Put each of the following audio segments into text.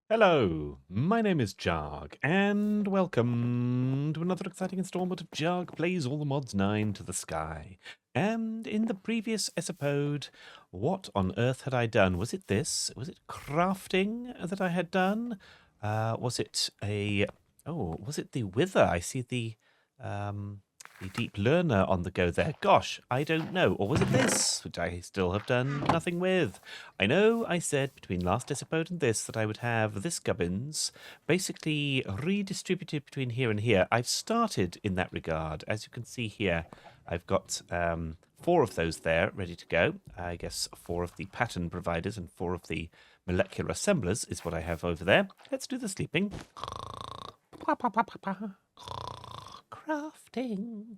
Hello, my name is Jahg, and welcome to another exciting installment of Jahg Plays All the Mods 9 to the Sky. And in the previous episode, what on earth had I done? Was it this? Was it crafting that I had done? Was it a... Oh, was it the Wither? I see the Deep Learner on the go there. Gosh, I don't know. Or was it this, which I still have done nothing with? I know I said between last episode and this that I would have this gubbins basically redistributed between here and here. I've started in that regard. As you can see here, I've got 4 of those there ready to go. I guess 4 of the pattern providers and 4 of the molecular assemblers is what I have over there. Let's do the sleeping. Crafting.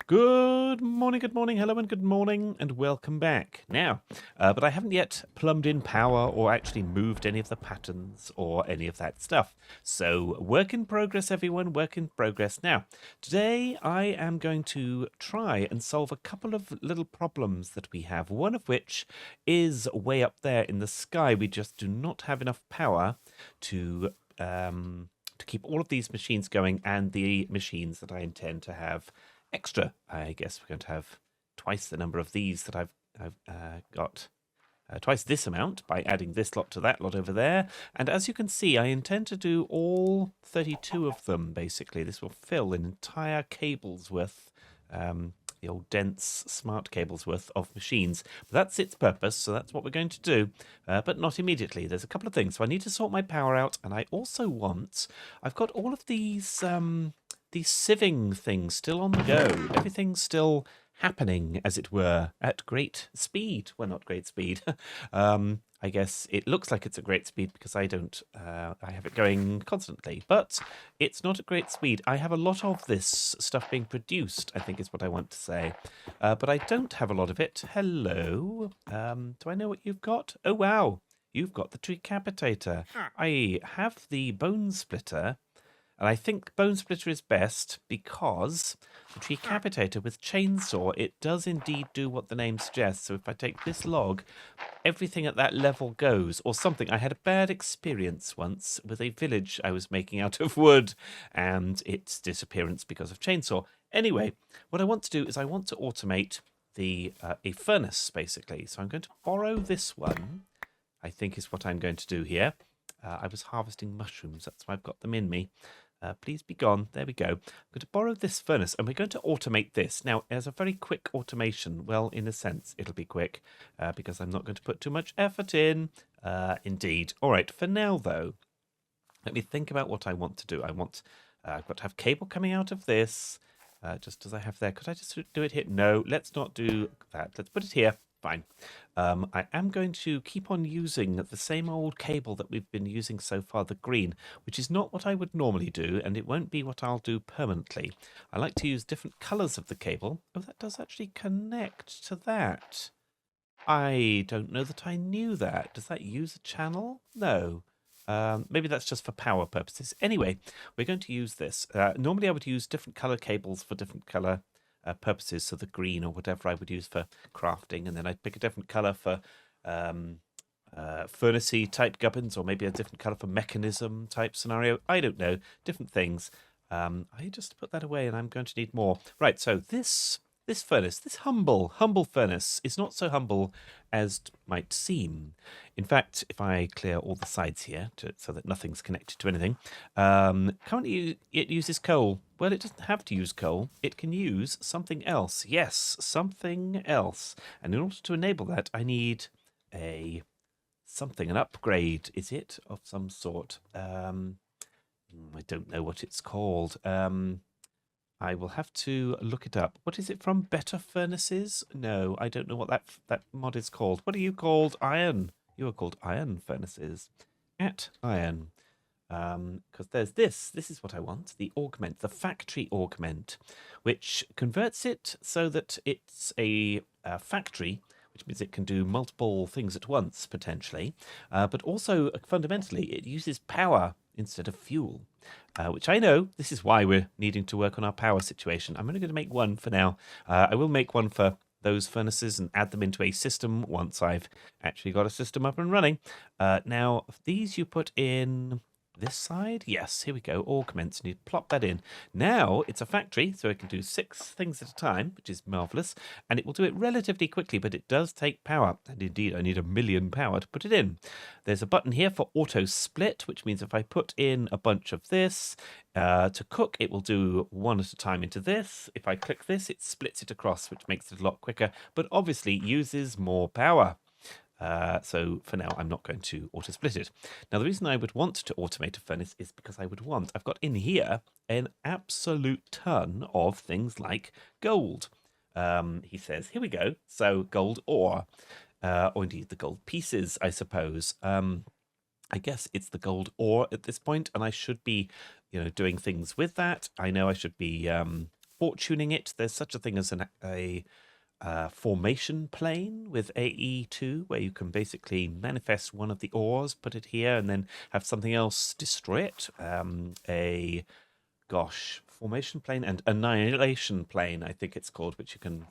Good morning, hello and good morning, and welcome back. Now, but I haven't yet plumbed in Powah or actually moved any of the patterns or any of that stuff. So, work in progress, everyone, work in progress. Now, today I am going to try and solve a couple of little problems that we have, one of which is way up there in the sky. We just do not have enough power to keep all of these machines going, and the machines that I intend to have extra. I guess we're going to have twice the number of these that I've got. Twice this amount by adding this lot to that lot over there. And as you can see, I intend to do all 32 of them, basically. This will fill an entire cable's worth, the old dense smart cables worth of machines. But that's its purpose, so that's what we're going to do, but not immediately. There's a couple of things. So I need to sort my power out, and I also want... I've got all of these sieving things still on the go. Everything's still happening, as it were, at great speed. Well, not great speed. I guess it looks like it's at great speed because I have it going constantly, but it's not at great speed. I have a lot of this stuff being produced, I think is what I want to say, but I don't have a lot of it. Hello. Do I know what you've got? Oh, wow. You've got the Decapitator. I have the Bone Splitter. And I think Bone Splitter is best because the Decapitator with Chainsaw, it does indeed do what the name suggests. So if I take this log, everything at that level goes, or something. I had a bad experience once with a village I was making out of wood and its disappearance because of Chainsaw. Anyway, what I want to do is I want to automate a furnace, basically. So I'm going to borrow this one, I think is what I'm going to do here. I was harvesting mushrooms, that's why I've got them in me. Please be gone. There we go. I'm going to borrow this furnace, and we're going to automate this. Now, as a very quick automation, well, in a sense, it'll be quick, because I'm not going to put too much effort in. Indeed. All right, for now, though, let me think about what I want to do. I've got to have cable coming out of this, just as I have there. Could I just do it here? No, let's not do that. Let's put it here. Fine. I am going to keep on using the same old cable that we've been using so far, the green, which is not what I would normally do, and it won't be what I'll do permanently. I like to use different colours of the cable. Oh, that does actually connect to that. I don't know that I knew that. Does that use a channel? No. Maybe that's just for power purposes. Anyway, we're going to use this. Normally I would use different colour cables for different colour purposes, so the green or whatever I would use for crafting, and then I'd pick a different colour for furnacey type gubbins, or maybe a different colour for mechanism type scenario. I don't know, different things. I just put that away, and I'm going to need more. Right, so this furnace, this humble furnace, is not so humble as it might seem. In fact, if I clear all the sides here so that nothing's connected to anything, currently it uses coal. Well, it doesn't have to use coal. It can use something else. Yes, something else. And in order to enable that, I need an upgrade. Is it of some sort? I don't know what it's called. I will have to look it up. What is it from? Better Furnaces? No, I don't know what that mod is called. What are you called? Iron. You are called Iron Furnaces. At Iron. Because there's this. This is what I want. The augment, the factory augment, which converts it so that it's a factory, which means it can do multiple things at once, potentially. But also, fundamentally, it uses power instead of fuel, which I know this is why we're needing to work on our power situation. I'm only going to make one for now. I will make one for those furnaces and add them into a system once I've actually got a system up and running. Now, these you put in this side. Yes, here we go. All commence, and you plop that in. Now it's a factory, so it can do 6 things at a time, which is marvelous, and it will do it relatively quickly, but it does take power, and indeed I need 1,000,000 power to put it in. There's a button here for auto split, which means if I put in a bunch of this to cook, it will do one at a time into this. If I click this, it splits it across, which makes it a lot quicker, but obviously uses more power. So for now, I'm not going to auto split it. Now, the reason I would want to automate a furnace is because I've got in here an absolute ton of things like gold. He says, here we go. So gold ore, or indeed the gold pieces, I suppose. I guess it's the gold ore at this point, and I should be, doing things with that. I know I should be fortuning it. There's such a thing as a formation plane with AE2, where you can basically manifest one of the ores, put it here, and then have something else destroy it. Formation plane and annihilation plane, I think it's called, which you can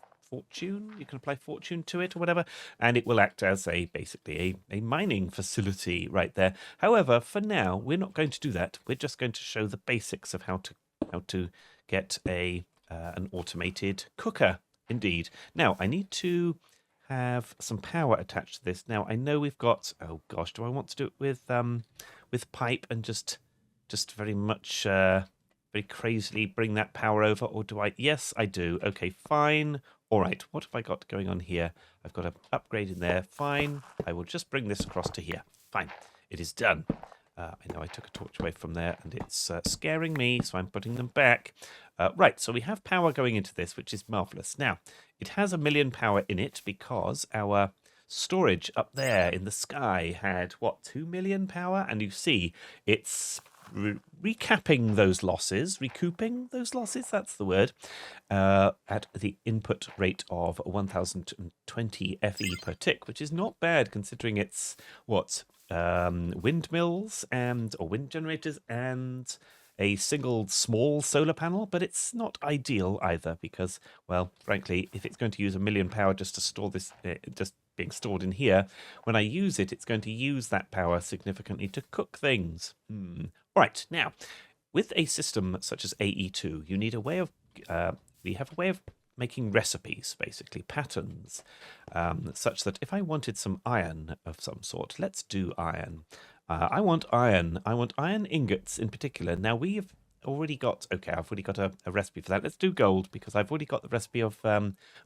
apply fortune to it or whatever, and it will act as basically a mining facility right there. However, for now, we're not going to do that. We're just going to show the basics of how to get an automated cooker. Indeed. Now, I need to have some power attached to this. Now, I know we've got... Oh, gosh, do I want to do it with pipe and just very much, very crazily bring that power over? Or do I... Yes, I do. Okay, fine. All right, what have I got going on here? I've got an upgrade in there. Fine. I will just bring this across to here. Fine. It is done. I know I took a torch away from there, and it's scaring me, so I'm putting them back. Right, so we have power going into this, which is marvellous. Now, it has 1,000,000 power in it because our storage up there in the sky had, 2,000,000 power? And you see, it's recouping those losses, that's the word, at the input rate of 1,020 FE per tick, which is not bad considering it's, windmills or wind generators and a single small solar panel, but it's not ideal either because, well, frankly, if it's going to use 1,000,000 power just to store this, just being stored in here, when I use it, it's going to use that power significantly to cook things. Right, now, with a system such as AE2, you need a way of, we have a way of making recipes, basically, patterns, such that if I wanted some iron of some sort, let's do iron. I want iron. I want iron ingots in particular. Now, we've already got, I've already got a recipe for that. Let's do gold, because I've already got the recipe of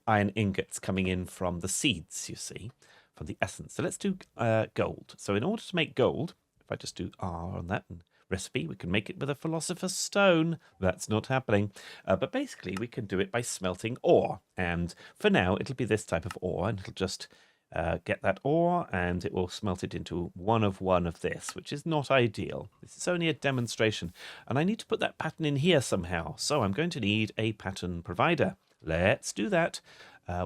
iron ingots coming in from the seeds, you see, from the essence. So let's do gold. So in order to make gold, if I just do R on that and recipe, we can make it with a philosopher's stone. That's not happening. But basically, we can do it by smelting ore. And for now, it'll be this type of ore, and it'll just get that ore, and it will smelt it into one of this, which is not ideal. This is only a demonstration. And I need to put that pattern in here somehow. So I'm going to need a pattern provider. Let's do that.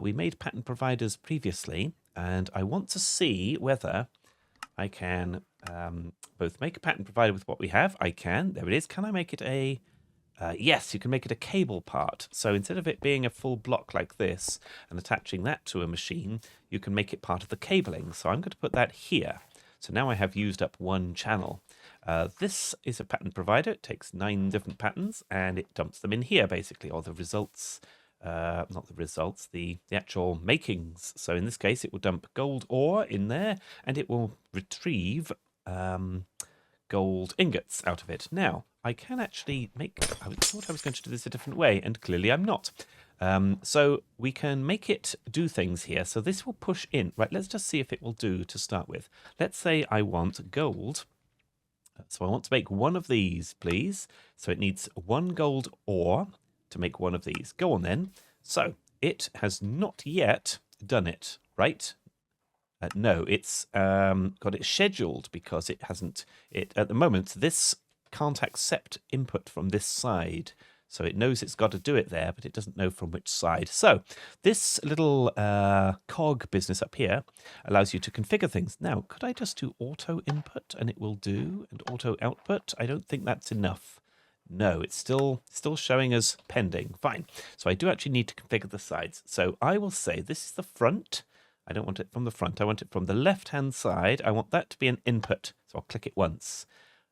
We made pattern providers previously, and I want to see whether I can both make a pattern provider with what we have. I can. There it is. Can I make it a... yes, you can make it a cable part. So instead of it being a full block like this and attaching that to a machine, you can make it part of the cabling. So I'm going to put that here. So now I have used up one channel. This is a pattern provider. It takes 9 different patterns and it dumps them in here, basically, or the results... not the results, the actual makings. So in this case, it will dump gold ore in there, and it will retrieve gold ingots out of it. Now, I can actually make... I thought I was going to do this a different way, and clearly I'm not. So we can make it do things here. So this will push in. Right, let's just see if it will do to start with. Let's say I want gold. So I want to make one of these, please. So it needs 1 gold ore to make one of these. Go on then. So it has not yet done it, right? No, it's got it scheduled because it hasn't. At the moment, this can't accept input from this side. So it knows it's got to do it there, but it doesn't know from which side. So this little cog business up here allows you to configure things. Now, could I just do auto input and it will do, and auto output? I don't think that's enough. No, it's still showing as pending. Fine. So I do actually need to configure the sides. So I will say this is the front. I don't want it from the front. I want it from the left-hand side. I want that to be an input. So I'll click it once.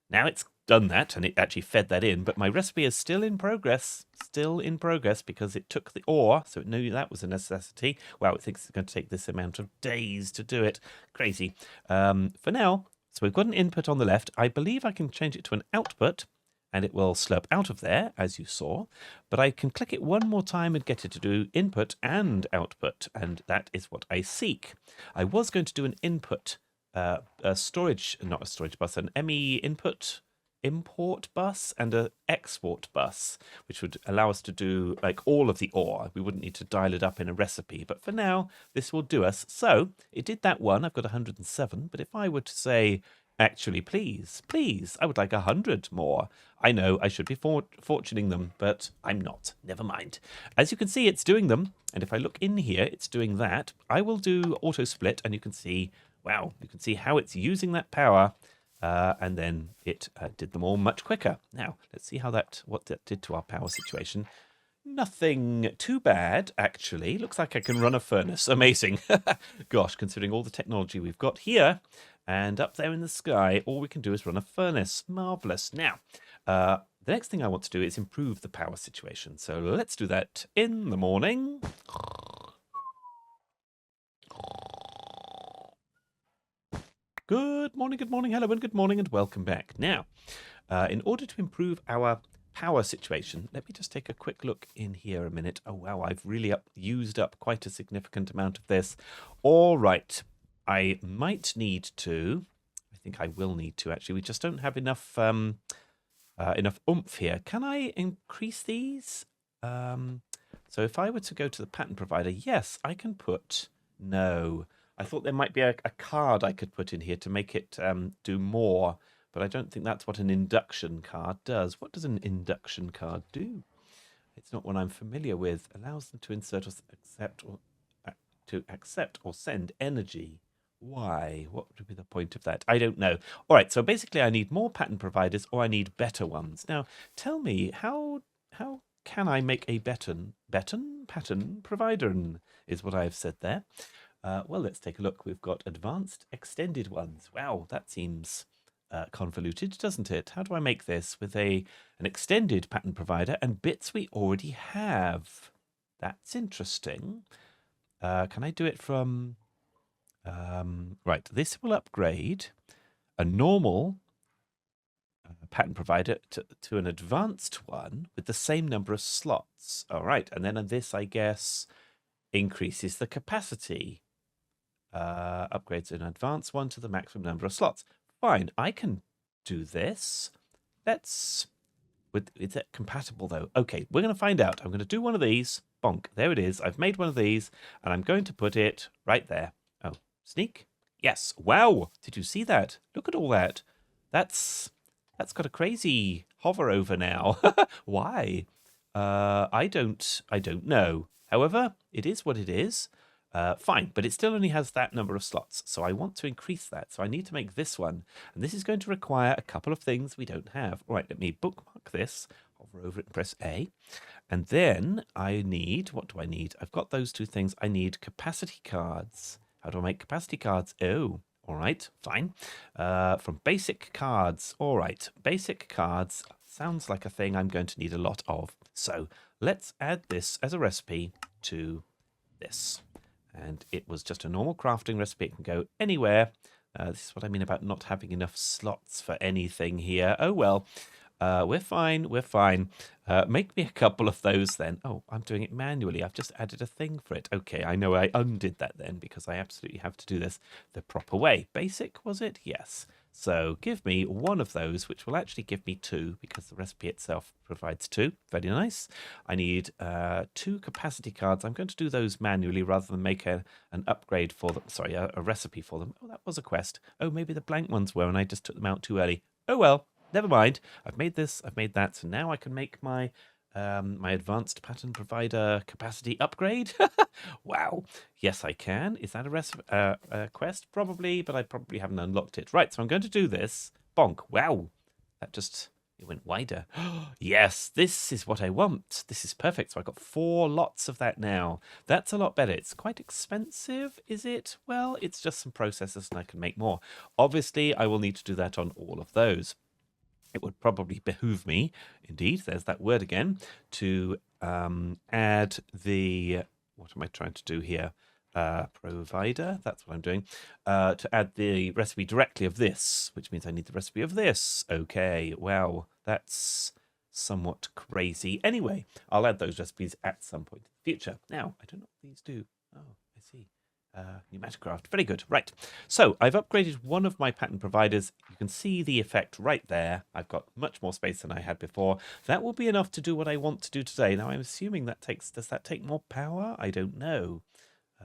Now it's done that, and it actually fed that in, but my recipe is still in progress. Still in progress because it took the ore, so it knew that was a necessity. Wow, it thinks it's going to take this amount of days to do it. Crazy. For now, so we've got an input on the left. I believe I can change it to an output, and it will slurp out of there, as you saw. But I can click it one more time and get it to do input and output, and that is what I seek. I was going to do an input, a storage, not a storage bus, an ME input import bus and an export bus, which would allow us to do like all of the ore. We wouldn't need to dial it up in a recipe, but for now, this will do us. So it did that one. I've got 107, but if I were to say, actually, please, I would like 100 more. I know I should be fortuning them, but I'm not. Never mind. As you can see, it's doing them. And if I look in here, it's doing that. I will do auto split, and you can see, wow, you can see how it's using that power. And then it did them all much quicker. Now, let's see what that did to our power situation. Nothing too bad, actually. Looks like I can run a furnace. Amazing. Gosh, considering all the technology we've got here and up there in the sky, all we can do is run a furnace. Marvelous. Now, the next thing I want to do is improve the power situation. So let's do that in the morning. Good morning, hello, and good morning, and welcome back. Now, in order to improve our power situation, let me just take a quick look in here a minute. Oh, wow, I've really used up quite a significant amount of this. All right, I might need to, I think I will need to, actually. We just don't have enough oomph here. Can I increase these? So if I were to go to the pattern provider, yes, I can put, no. I thought there might be a card I could put in here to make it do more, but I don't think that's what an induction card does. What does an induction card do? It's not one I'm familiar with. Allows them to insert or accept or send energy. Why? What would be the point of that? I don't know. All right, so basically I need more pattern providers or I need better ones. Now, tell me, how can I make a pattern provider is what I've said there. Well, let's take a look. We've got advanced extended ones. Wow, that seems convoluted, doesn't it? How do I make this with an extended pattern provider and bits we already have? That's interesting. Can I do it from... right, this will upgrade a normal pattern provider to an advanced one with the same number of slots. All right, and then this, I guess, increases the capacity. Upgrades an advanced one to the maximum number of slots. Fine, I can do this. Is it compatible though? Okay, we're going to find out. I'm going to do one of these. Bonk, there it is. I've made one of these, and I'm going to put it right there. Oh, sneak? Yes. Wow, did you see that? Look at all that. That's got a crazy hover over now. Why? I don't know. However, it is what it is. Fine, but it still only has that number of slots, so I want to increase that. So I need to make this one, and this is going to require a couple of things we don't have. All right, let me bookmark this, hover over it and press A, and then I need, what do I need? I've got those two things. I need capacity cards. How do I make capacity cards? Oh, all right, fine. From basic cards. All right, basic cards sounds like a thing I'm going to need a lot of. So let's add this as a recipe to this. And it was just a normal crafting recipe. It can go anywhere. This is what I mean about not having enough slots for anything here. Oh, well, we're fine. We're fine. Make me a couple of those then. Oh, I'm doing it manually. I've just added a thing for it. Okay, I know I undid that then because I absolutely have to do this the proper way. Basic, was it? Yes. So give me one of those, which will actually give me two because the recipe itself provides two. Very nice. I need 2 capacity cards. I'm going to do those manually rather than make an upgrade for them. Sorry, a recipe for them. Oh, that was a quest. Oh, maybe the blank ones were and I just took them out too early. Oh, well, never mind. I've made this. I've made that. So now I can make my my advanced pattern provider capacity upgrade. Wow. Yes, I can. Is that a quest? Probably, but I probably haven't unlocked it. Right, so I'm going to do this. Bonk. Wow. That just It went wider. Yes, this is what I want. This is perfect. So I've got 4 lots of that now. That's a lot better. It's quite expensive, is it? Well, it's just some processors and I can make more. Obviously, I will need to do that on all of those. It would probably behoove me, indeed, there's that word again, to add the, what am I trying to do here? Provider, that's what I'm doing, to add the recipe directly of this, which means I need the recipe of this. Okay, wow, that's somewhat crazy. Anyway, I'll add those recipes at some point in the future. Now, I don't know what these do. Oh, I see. Pneumaticraft. Very good. Right. So I've upgraded one of my pattern providers. You can see the effect right there. I've got much more space than I had before. That will be enough to do what I want to do today. Now I'm assuming does that take more power? I don't know.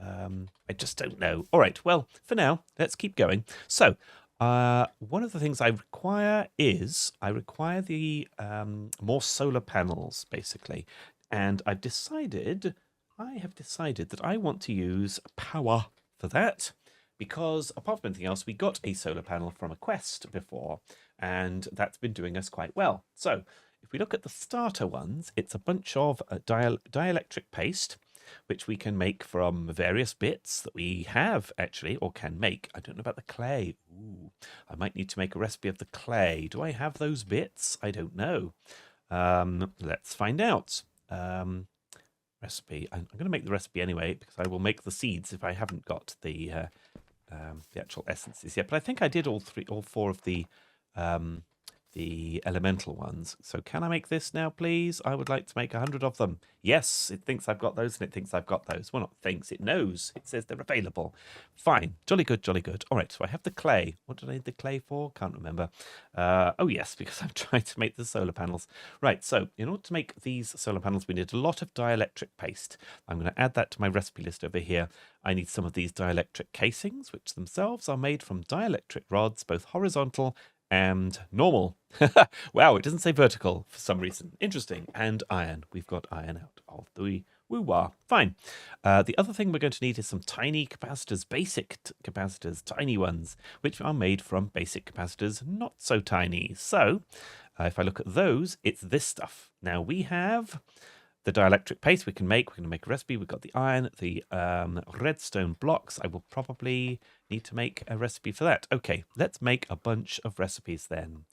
I just don't know. All right. Well, for now, let's keep going. So one of the things I require the more solar panels, basically. And I have decided that I want to use Powah for that because, apart from anything else, we got a solar panel from a quest before, and that's been doing us quite well. So if we look at the starter ones, it's a bunch of dielectric paste, which we can make from various bits that we have, actually, or can make. I don't know about the clay. Ooh, I might need to make a recipe of the clay. Do I have those bits? I don't know. Let's find out. Recipe. I'm going to make the recipe anyway because I will make the seeds if I haven't got the actual essences yet. But I think I did all 4 of the elemental ones. So can I make this now, please? I would like to make 100 of them. Yes, it thinks I've got those and it thinks I've got those. Well, not thinks, it knows. It says they're available. Fine. Jolly good, jolly good. All right, so I have the clay. What did I need the clay for? Can't remember. Oh, yes, because I'm trying to make the solar panels. Right, so in order to make these solar panels, we need a lot of dielectric paste. I'm going to add that to my recipe list over here. I need some of these dielectric casings, which themselves are made from dielectric rods, both horizontal and normal. Wow, it doesn't say vertical for some reason. Interesting. And iron. We've got iron out of the woo-wah. Fine. The other thing we're going to need is some tiny capacitors, basic capacitors, tiny ones, which are made from basic capacitors, not so tiny. So if I look at those, it's this stuff. Now we have the dielectric paste we're going to make a recipe. We've got the iron, the redstone blocks. I will probably need to make a recipe for that. Okay, let's make a bunch of recipes then.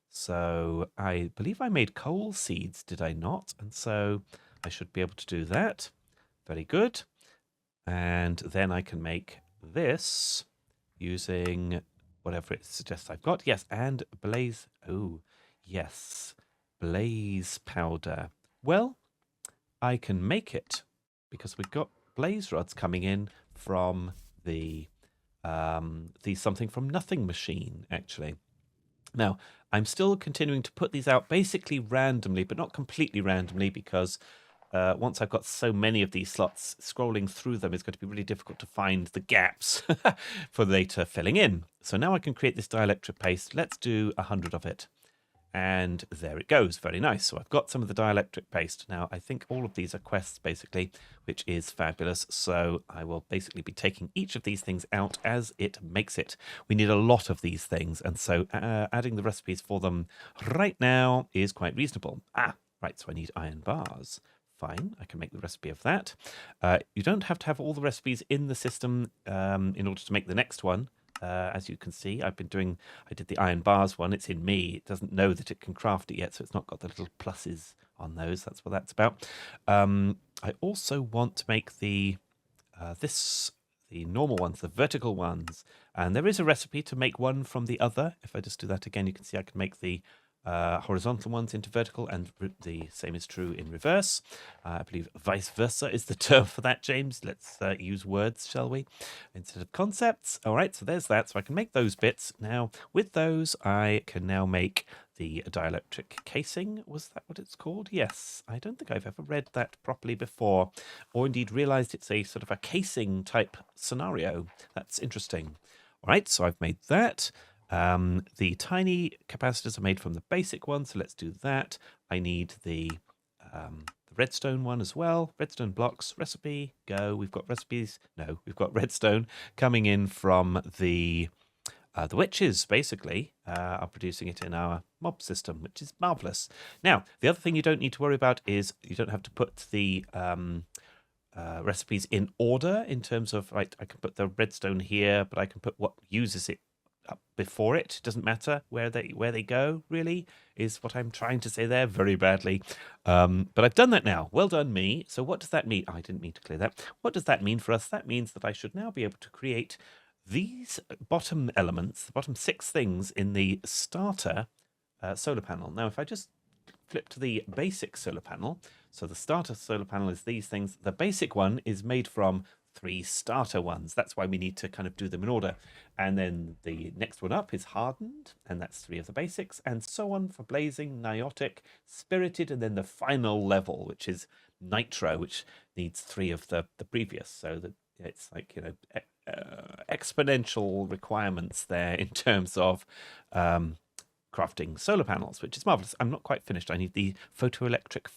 So I believe I made coal seeds, did I not? And so I should be able to do that. Very good. And then I can make this using whatever it suggests I've got. Yes, and blaze. Oh, yes. Blaze powder. Well, I can make it because we've got blaze rods coming in from the something from nothing machine, actually. Now, I'm still continuing to put these out basically randomly, but not completely randomly, because once I've got so many of these slots, scrolling through them is going to be really difficult to find the gaps for later filling in. So now I can create this dielectric paste. Let's do 100 of it. And there it goes. Very nice. So I've got some of the dielectric paste. Now, I think all of these are quests, basically, which is fabulous. So I will basically be taking each of these things out as it makes it. We need a lot of these things. And so adding the recipes for them right now is quite reasonable. Right. So I need iron bars. Fine, I can make the recipe of that. You don't have to have all the recipes in the system in order to make the next one. As you can see, I did the iron bars one. It's in me. It doesn't know that it can craft it yet, so it's not got the little pluses on those. That's what that's about. I also want to make the normal ones, the vertical ones. And there is a recipe to make one from the other. If I just do that again, you can see I can make the horizontal ones into vertical, and the same is true in reverse. I believe vice versa is the term for that, James. Let's use words, shall we, instead of concepts. All right, so there's that. So I can make those bits. Now, with those, I can now make the dielectric casing. Was that what it's called? Yes. I don't think I've ever read that properly before, or indeed realized it's a sort of a casing type scenario. That's interesting. All right, so I've made that. The tiny capacitors are made from the basic one, so let's do that. I need the redstone one as well. Redstone blocks, recipe, go. We've got recipes. No, we've got redstone coming in from the The witches, basically, are producing it in our mob system, which is marvelous. Now, the other thing you don't need to worry about is you don't have to put the recipes in order in terms of, right, I can put the redstone here, but I can put what uses it up before it. It doesn't matter where they go, really, is what I'm trying to say there very badly. But I've done that now. Well done, me. So what does that mean? I didn't mean to clear that. What does that mean for us? That means that I should now be able to create these bottom elements, the bottom 6 things in the starter solar panel. Now, if I just flip to the basic solar panel, so the starter solar panel is these things. The basic one is made from 3 starter ones. That's why we need to kind of do them in order. And then the next one up is hardened, and that's 3 of the basics, and so on for blazing, niotic, spirited, and then the final level, which is nitro, which needs 3 of the previous. So that it's like, exponential requirements there in terms of crafting solar panels, which is marvelous. I'm not quite finished. I need the photoelectric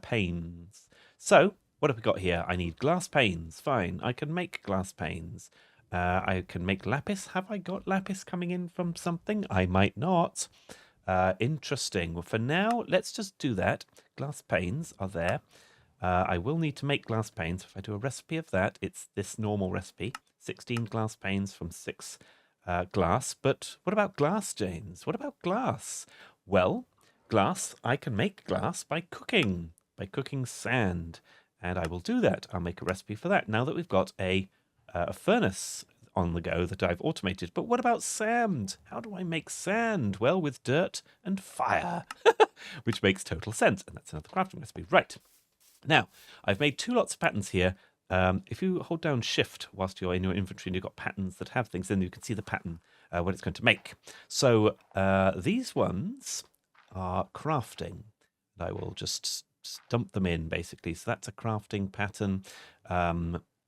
panes. So what have we got here? I need glass panes. Fine, I can make glass panes. I can make lapis. Have I got lapis coming in from something? I might not. Interesting. Well, for now, let's just do that. Glass panes are there. I will need to make glass panes. If I do a recipe of that, it's this normal recipe. 16 glass panes from 6 glass. But what about glass, James? What about glass? Well, glass, I can make glass by cooking sand. And I will do that. I'll make a recipe for that now that we've got a furnace on the go that I've automated. But what about sand? How do I make sand? Well, with dirt and fire, which makes total sense. And that's another crafting recipe. Right. Now, I've made 2 lots of patterns here. If you hold down Shift whilst you're in your inventory and you've got patterns that have things, then you can see the pattern, what it's going to make. So these ones are crafting. And I will just dump them in, basically. So that's a crafting pattern.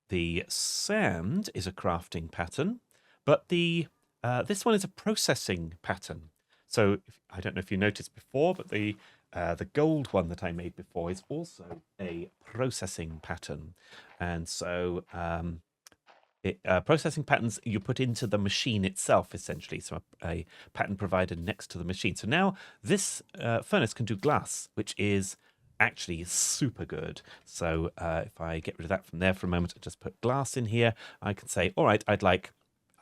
The sand is a crafting pattern, but this one is a processing pattern. So I don't know if you noticed before, but the gold one that I made before is also a processing pattern. And so processing patterns you put into the machine itself, essentially. So a pattern provided next to the machine. So now this furnace can do glass, which is actually super good. So if I get rid of that from there for a moment and just put glass in here, I can say, all right, I'd like,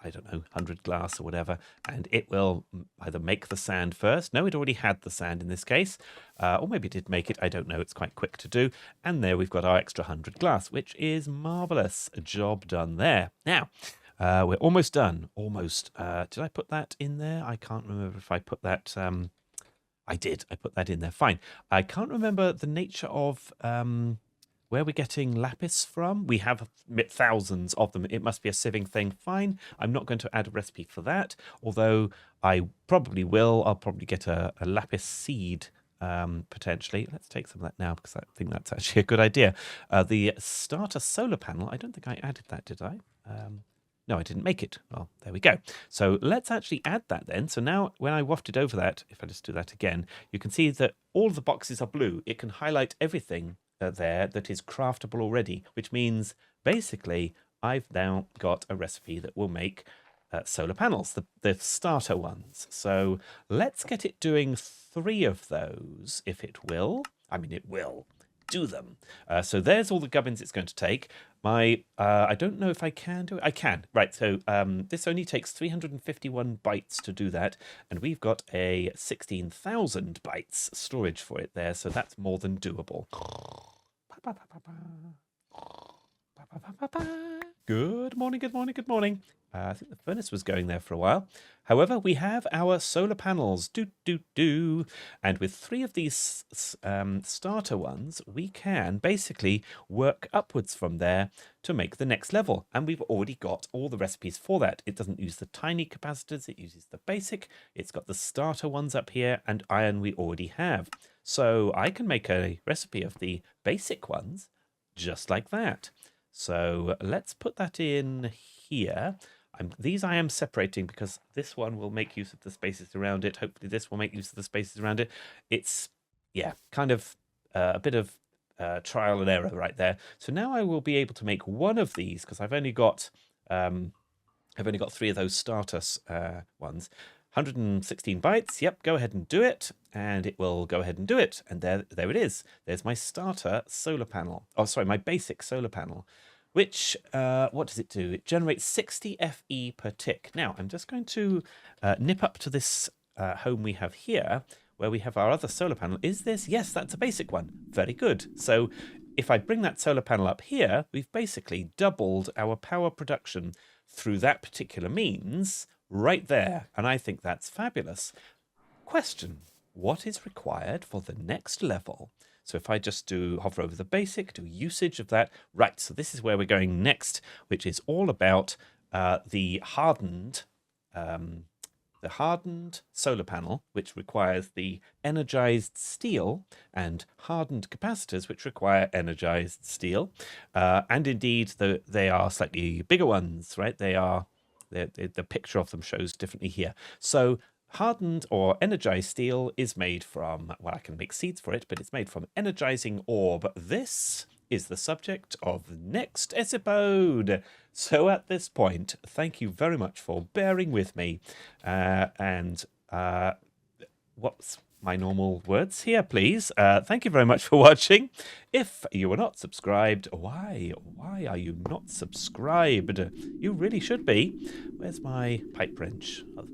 I don't know, 100 glass or whatever, and it will either make the sand first. No, it already had the sand in this case, or maybe it did make it. I don't know. It's quite quick to do. And there we've got our extra 100 glass, which is marvelous. A job done there. Now, we're almost done. Almost. Did I put that in there? I can't remember if I put that. I did. I put that in there. Fine. I can't remember the nature of where we're getting lapis from. We have thousands of them. It must be a sieving thing. Fine. I'm not going to add a recipe for that, although I probably will. I'll probably get a lapis seed potentially. Let's take some of that now because I think that's actually a good idea. The starter solar panel, I don't think I added that, did I? No, I didn't make it. Well, there we go. So let's actually add that then. So now when I wafted over that, if I just do that again, you can see that all of the boxes are blue. It can highlight everything there that is craftable already, which means basically I've now got a recipe that will make solar panels, the starter ones. So let's get it doing 3 of those, if it will. I mean, it will. Do them. So there's all the gubbins it's going to take. I don't know if I can do it. I can. Right. So this only takes 351 bytes to do that. And we've got a 16,000 bytes storage for it there. So that's more than doable. Good morning, good morning, good morning. I think the furnace was going there for a while. However, we have our solar panels. And with 3 of these starter ones, we can basically work upwards from there to make the next level. And we've already got all the recipes for that. It doesn't use the tiny capacitors. It uses the basic. It's got the starter ones up here, and iron we already have. So I can make a recipe of the basic ones just like that. So let's put that in here. These I am separating because this one will make use of the spaces around it. Hopefully this will make use of the spaces around it. It's, yeah, kind of a bit of trial and error right there. So now I will be able to make one of these because I've only got I've only got 3 of those starter ones. 116 bytes. Yep, go ahead and do it, and it will go ahead and do it. And there it is. There's my starter solar panel. Oh, sorry, my basic solar panel, which, what does it do? It generates 60 FE per tick. Now, I'm just going to nip up to this home we have here, where we have our other solar panel. Is this? Yes, that's a basic one. Very good. So if I bring that solar panel up here, we've basically doubled our power production through that particular means right there. And I think that's fabulous. Question, what is required for the next level? So if I just hover over the basic, do usage of that. Right, so this is where we're going next, which is all about the hardened solar panel, which requires the energized steel, and hardened capacitors, which require energized steel. And indeed, they are slightly bigger ones, right? The picture of them shows differently here. So hardened or energized steel is made from, well, I can make seeds for it, but it's made from energizing ore. But this is the subject of the next episode. So at this point, thank you very much for bearing with me. And what's my normal words here, please? Thank you very much for watching. If you are not subscribed, why are you not subscribed? You really should be. Where's my pipe wrench? I'll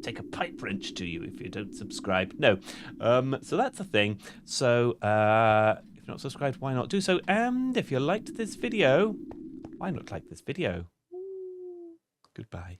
take a pipe wrench to you if you don't subscribe. No. So that's the thing. So if you're not subscribed, why not do so? And if you liked this video, why not like this video? Goodbye.